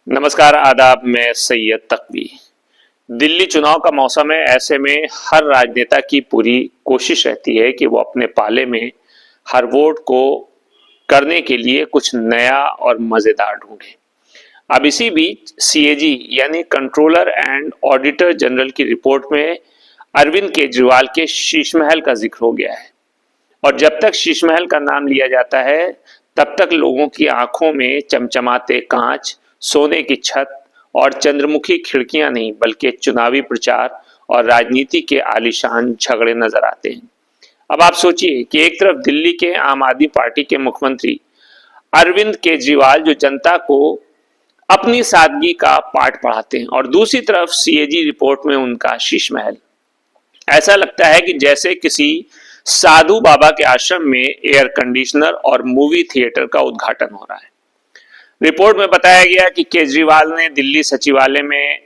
नमस्कार आदाब। मैं सैयद तकवी। दिल्ली चुनाव का मौसम है। ऐसे में हर राजनेता की पूरी कोशिश रहती है कि वो अपने पाले में हर वोट को करने के लिए कुछ नया और मजेदार ढूंढे। अब इसी बीच सीएजी यानी कंट्रोलर एंड ऑडिटर जनरल की रिपोर्ट में अरविंद केजरीवाल के शीश महल का जिक्र हो गया है। और जब तक शीश महल का नाम लिया जाता है तब तक लोगों की आंखों में चमचमाते कांच, सोने की छत और चंद्रमुखी खिड़कियां नहीं बल्कि चुनावी प्रचार और राजनीति के आलीशान झगड़े नजर आते हैं। अब आप सोचिए कि एक तरफ दिल्ली के आम आदमी पार्टी के मुख्यमंत्री अरविंद केजरीवाल जो जनता को अपनी सादगी का पाठ पढ़ाते हैं और दूसरी तरफ सीएजी रिपोर्ट में उनका शीश महल। ऐसा लगता है कि जैसे किसी साधु बाबा के आश्रम में एयर कंडीशनर और मूवी थिएटर का उद्घाटन हो रहा है। रिपोर्ट में बताया गया कि केजरीवाल ने दिल्ली सचिवालय में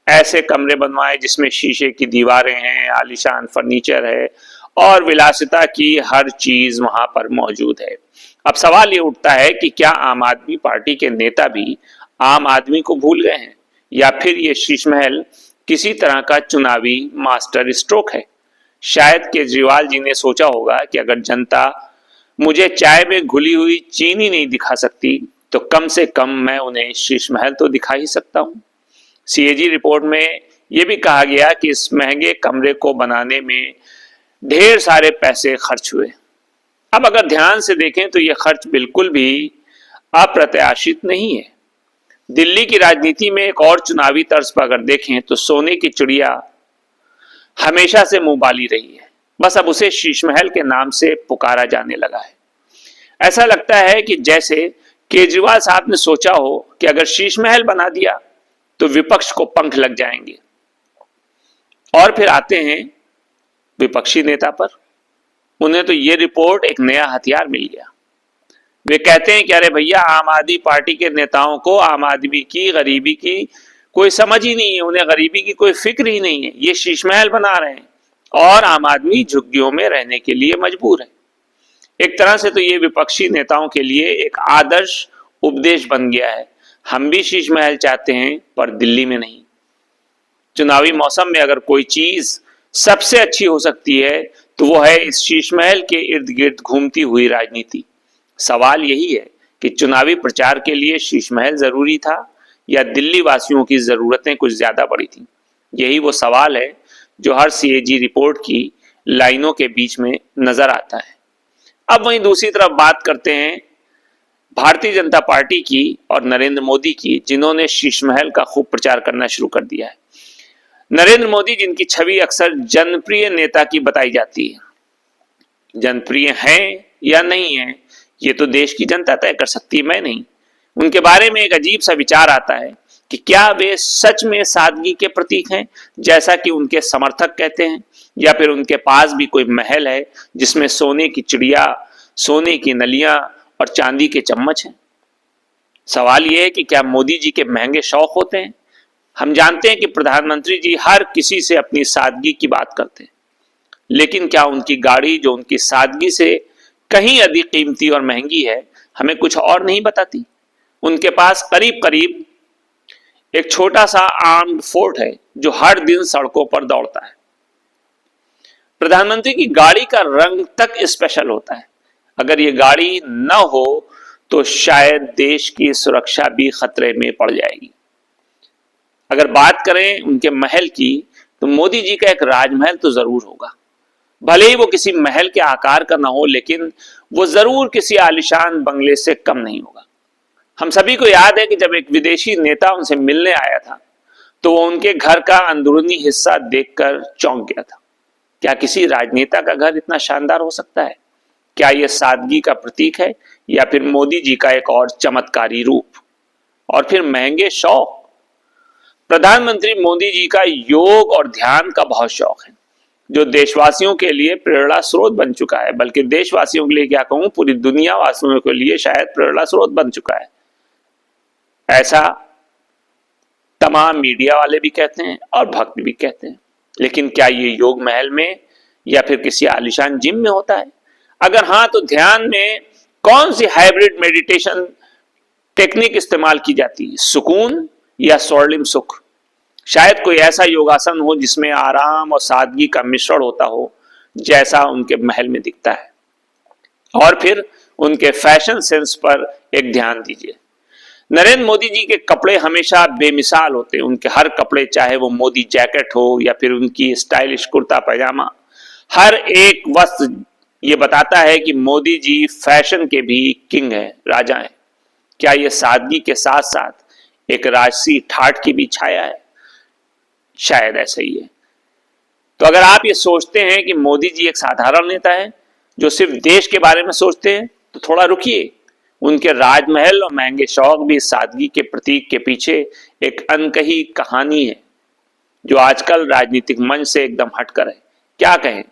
ऐसे कमरे बनवाए जिसमें शीशे की दीवारें हैं, आलीशान फर्नीचर है और विलासिता की हर चीज वहां पर मौजूद है। अब सवाल ये उठता है कि क्या आम आदमी पार्टी के नेता भी आम आदमी को भूल गए हैं या फिर ये शीश महल किसी तरह का चुनावी मास्टर स्ट्रोक है। शायद केजरीवाल जी ने सोचा होगा कि अगर जनता मुझे चाय में घुली हुई चीनी नहीं दिखा सकती तो कम से कम मैं उन्हें शीश महल तो दिखा ही सकता हूं। सीएजी रिपोर्ट में यह भी कहा गया कि इस महंगे कमरे को बनाने में ढेर सारे पैसे खर्च हुए। अब अगर ध्यान से देखें तो यह खर्च बिल्कुल भी अप्रत्याशित नहीं है। दिल्ली की राजनीति में एक और चुनावी तर्ज पर अगर देखें तो सोने की चिड़िया हमेशा से मुंह बाली रही है, बस अब उसे शीश महल के नाम से पुकारा जाने लगा है। ऐसा लगता है कि जैसे केजरीवाल साहब ने सोचा हो कि अगर शीश महल बना दिया तो विपक्ष को पंख लग जाएंगे। और फिर आते हैं विपक्षी नेता पर। उन्हें तो ये रिपोर्ट एक नया हथियार मिल गया। वे कहते हैं कि अरे भैया, आम आदमी पार्टी के नेताओं को आम आदमी की गरीबी की कोई समझ ही नहीं है, उन्हें गरीबी की कोई फिक्र ही नहीं है। ये शीश महल बना रहे हैं और आम आदमी झुग्गियों में रहने के लिए मजबूर है। एक तरह से तो ये विपक्षी नेताओं के लिए एक आदर्श उपदेश बन गया है। हम भी शीश महल चाहते हैं पर दिल्ली में नहीं। चुनावी मौसम में अगर कोई चीज सबसे अच्छी हो सकती है तो वो है इस शीश महल के इर्द गिर्द घूमती हुई राजनीति। सवाल यही है कि चुनावी प्रचार के लिए शीश महल जरूरी था या दिल्ली वासियों की जरूरतें कुछ ज्यादा बड़ी थी। यही वो सवाल है जो हर सीएजी रिपोर्ट की लाइनों के बीच में नजर आता है। अब वहीं दूसरी तरफ बात करते हैं भारतीय जनता पार्टी की और नरेंद्र मोदी की, जिन्होंने शीश महल का खूब प्रचार करना शुरू कर दिया है। नरेंद्र मोदी, जिनकी छवि अक्सर जनप्रिय नेता की बताई जाती है, जनप्रिय हैं या नहीं है ये तो देश की जनता तय कर सकती है, मैं नहीं। उनके बारे में एक अजीब सा विचार आता है कि क्या वे सच में सादगी के प्रतीक हैं जैसा कि उनके समर्थक कहते हैं, या फिर उनके पास भी कोई महल है जिसमें सोने की चिड़िया, सोने की नलियां और चांदी के चम्मच हैं। सवाल यह है कि क्या मोदी जी के महंगे शौक होते हैं। हम जानते हैं कि प्रधानमंत्री जी हर किसी से अपनी सादगी की बात करते हैं, लेकिन क्या उनकी गाड़ी जो उनकी सादगी से कहीं अधिक कीमती और महंगी है हमें कुछ और नहीं बताती। उनके पास करीब करीब एक छोटा सा आर्म्ड फोर्स है जो हर दिन सड़कों पर दौड़ता है। प्रधानमंत्री की गाड़ी का रंग तक स्पेशल होता है। अगर ये गाड़ी न हो तो शायद देश की सुरक्षा भी खतरे में पड़ जाएगी। अगर बात करें उनके महल की तो मोदी जी का एक राजमहल तो जरूर होगा। भले ही वो किसी महल के आकार का ना हो, लेकिन वो जरूर किसी आलिशान बंगले से कम नहीं होगा। हम सभी को याद है कि जब एक विदेशी नेता उनसे मिलने आया था तो वो उनके घर का अंदरूनी हिस्सा देखकर चौंक गया था। क्या किसी राजनेता का घर इतना शानदार हो सकता है? क्या यह सादगी का प्रतीक है या फिर मोदी जी का एक और चमत्कारी रूप? और फिर महंगे शौक। प्रधानमंत्री मोदी जी का योग और ध्यान का बहुत शौक है, जो देशवासियों के लिए प्रेरणा स्रोत बन चुका है। बल्कि देशवासियों के लिए क्या कहूं, पूरी दुनिया वासियों के लिए शायद प्रेरणा स्रोत बन चुका है। ऐसा तमाम मीडिया वाले भी कहते हैं और भक्त भी कहते हैं। लेकिन क्या ये योग महल में या फिर किसी आलिशान जिम में होता है? अगर हाँ तो ध्यान में कौन सी हाइब्रिड मेडिटेशन टेक्निक इस्तेमाल की जाती है, सुकून या स्वर्णिम सुख। शायद कोई ऐसा योगासन हो जिसमें आराम और सादगी का मिश्रण होता हो, जैसा उनके महल में दिखता है। और फिर उनके फैशन सेंस पर एक ध्यान दीजिए। नरेंद्र मोदी जी के कपड़े हमेशा बेमिसाल होते हैं। उनके हर कपड़े, चाहे वो मोदी जैकेट हो या फिर उनकी स्टाइलिश कुर्ता पैजामा, हर एक वस्त्र ये बताता है कि मोदी जी फैशन के भी किंग हैं, राजा हैं। क्या ये सादगी के साथ साथ एक राजसी ठाठ की भी छाया है? शायद ऐसा ही है। तो अगर आप ये सोचते हैं कि मोदी जी एक साधारण नेता है जो सिर्फ देश के बारे में सोचते हैं, तो थोड़ा रुकिए। उनके राजमहल और महंगे शौक भी सादगी के प्रतीक के पीछे एक अनकही कहानी है, जो आजकल राजनीतिक मंच से एकदम हटकर है। क्या कहें,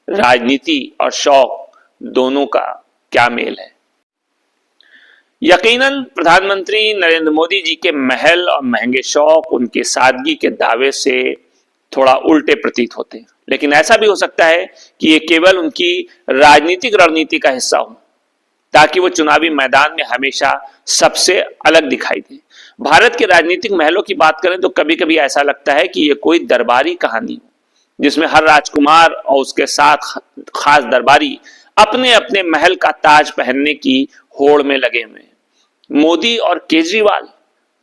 राजनीति और शौक दोनों का क्या मेल है? यकीनन प्रधानमंत्री नरेंद्र मोदी जी के महल और महंगे शौक उनके सादगी के दावे से थोड़ा उल्टे प्रतीत होते हैं, लेकिन ऐसा भी हो सकता है कि ये केवल उनकी राजनीतिक रणनीति का हिस्सा हो, ताकि वो चुनावी मैदान में हमेशा सबसे अलग दिखाई दे। भारत के राजनीतिक महलों की बात करें तो कभी कभी ऐसा लगता है कि ये कोई दरबारी कहानी हो, जिसमें हर राजकुमार और उसके साथ खास दरबारी अपने अपने महल का ताज पहनने की होड़ में लगे हुए हैं। मोदी और केजरीवाल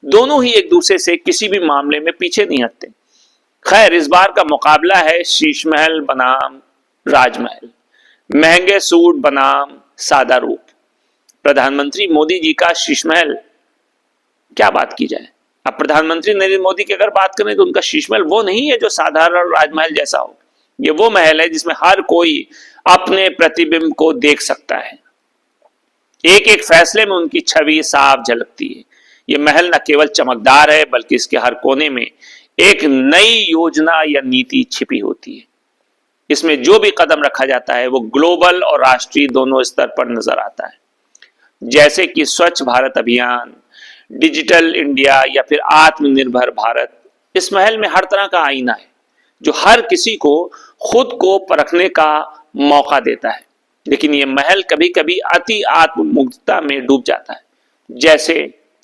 दोनों ही एक दूसरे से किसी भी मामले में पीछे नहीं हटते। खैर, इस बार का मुकाबला है शीश महल बनाम राजमहल, महंगे सूट बनाम सादा रूप। प्रधानमंत्री मोदी जी का शीश महल, क्या बात की जाए। अब प्रधानमंत्री नरेंद्र मोदी की अगर बात करें तो उनका शीश महल वो नहीं है जो साधारण राजमहल जैसा हो। ये वो महल है जिसमें हर कोई अपने प्रतिबिंब को देख सकता है। एक एक फैसले में उनकी छवि साफ झलकती है। ये महल न केवल चमकदार है, बल्कि इसके हर कोने में एक नई योजना या नीति छिपी होती है। इसमें जो भी कदम रखा जाता है वो ग्लोबल और राष्ट्रीय दोनों स्तर पर नजर आता है, जैसे कि स्वच्छ भारत अभियान, डिजिटल इंडिया या फिर आत्मनिर्भर भारत। इस महल में हर तरह का आईना है जो हर किसी को खुद को परखने का मौका देता है। लेकिन यह महल कभी कभी अति आत्ममुग्धता में डूब जाता है। जैसे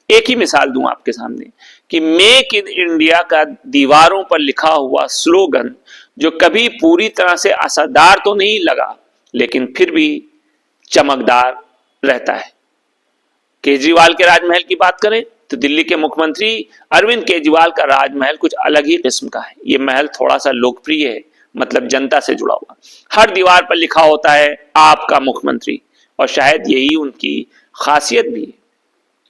एक ही मिसाल दूं आपके सामने कि मेक इन इंडिया का दीवारों पर लिखा हुआ स्लोगन, जो कभी पूरी तरह से असरदार तो नहीं लगा, लेकिन फिर भी चमकदार रहता है। केजरीवाल के राजमहल की बात करें तो दिल्ली के मुख्यमंत्री अरविंद केजरीवाल का राजमहल कुछ अलग ही किस्म का है। यह महल थोड़ा सा लोकप्रिय है, मतलब जनता से जुड़ा हुआ। हर दीवार पर लिखा होता है आपका मुख्यमंत्री, और शायद यही उनकी खासियत भी है।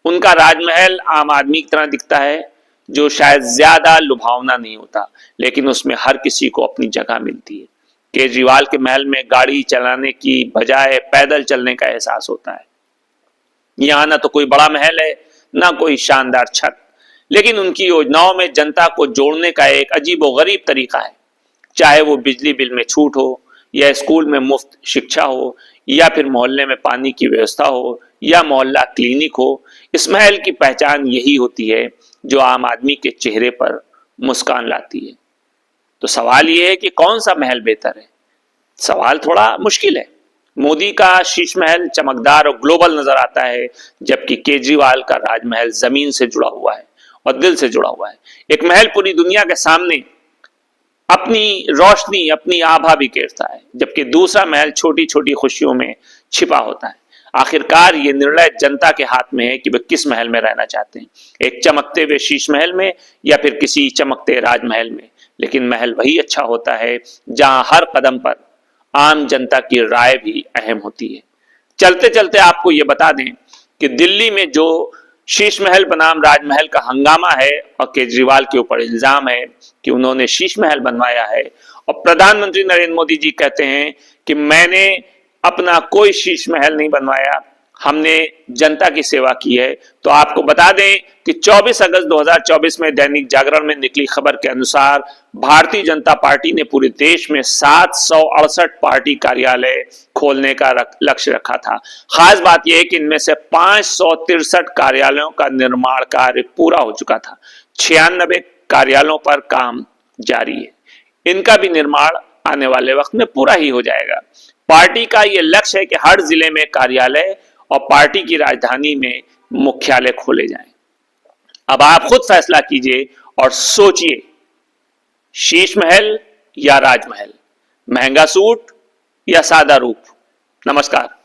उनका राजमहल आम आदमी की तरह दिखता है, जो शायद ज्यादा लुभावना नहीं होता, लेकिन उसमें हर किसी को अपनी जगह मिलती है। केजरीवाल के महल में गाड़ी चलाने की बजाय पैदल चलने का एहसास होता है। यहां ना तो कोई बड़ा महल है, ना कोई शानदार छत, लेकिन उनकी योजनाओं में जनता को जोड़ने का एक अजीबोगरीब तरीका है। चाहे वो बिजली बिल में छूट हो, या स्कूल में मुफ्त शिक्षा हो, या फिर मोहल्ले में पानी की व्यवस्था हो, या मोहल्ला क्लिनिक हो, इस महल की पहचान यही होती है जो आम आदमी के चेहरे पर मुस्कान लाती है। तो सवाल यह है कि कौन सा महल बेहतर है? सवाल थोड़ा मुश्किल है। मोदी का शीश महल चमकदार और ग्लोबल नजर आता है, जबकि केजरीवाल का राजमहल जमीन से जुड़ा हुआ है और दिल से जुड़ा हुआ है। एक महल पूरी दुनिया के सामने अपनी रोशनी, अपनी आभा बिखेरता है, जबकि दूसरा महल छोटी छोटी खुशियों में छिपा होता है। आखिरकार ये निर्णय जनता के हाथ में है कि वे किस महल में रहना चाहते हैं, एक चमकते हुए शीश महल में या फिर किसी चमकते राजमहल में। लेकिन महल वही अच्छा होता है जहां हर कदम पर आम जनता की राय भी अहम होती है। चलते चलते आपको यह बता दें कि दिल्ली में जो शीश महल बनाम राजमहल का हंगामा है और केजरीवाल के ऊपर इल्जाम है कि उन्होंने शीश महल बनवाया है, और प्रधानमंत्री नरेंद्र मोदी जी कहते हैं कि मैंने अपना कोई शीश महल नहीं बनवाया, हमने जनता की सेवा की है। तो आपको बता दें कि 24 अगस्त 2024 में दैनिक जागरण में निकली खबर के अनुसार भारतीय जनता पार्टी ने पूरे देश में 768 पार्टी कार्यालय खोलने का लक्ष्य रखा था। खास बात यह है कि इनमें से 563 कार्यालयों का निर्माण कार्य पूरा हो चुका था। 96 कार्यालयों पर काम जारी है। इनका भी निर्माण आने वाले वक्त में पूरा ही हो जाएगा। पार्टी का यह लक्ष्य है कि हर जिले में कार्यालय और पार्टी की राजधानी में मुख्यालय खोले जाएं। अब आप खुद फैसला कीजिए और सोचिए, शीश महल या राजमहल, महंगा सूट या सादा रूप। नमस्कार।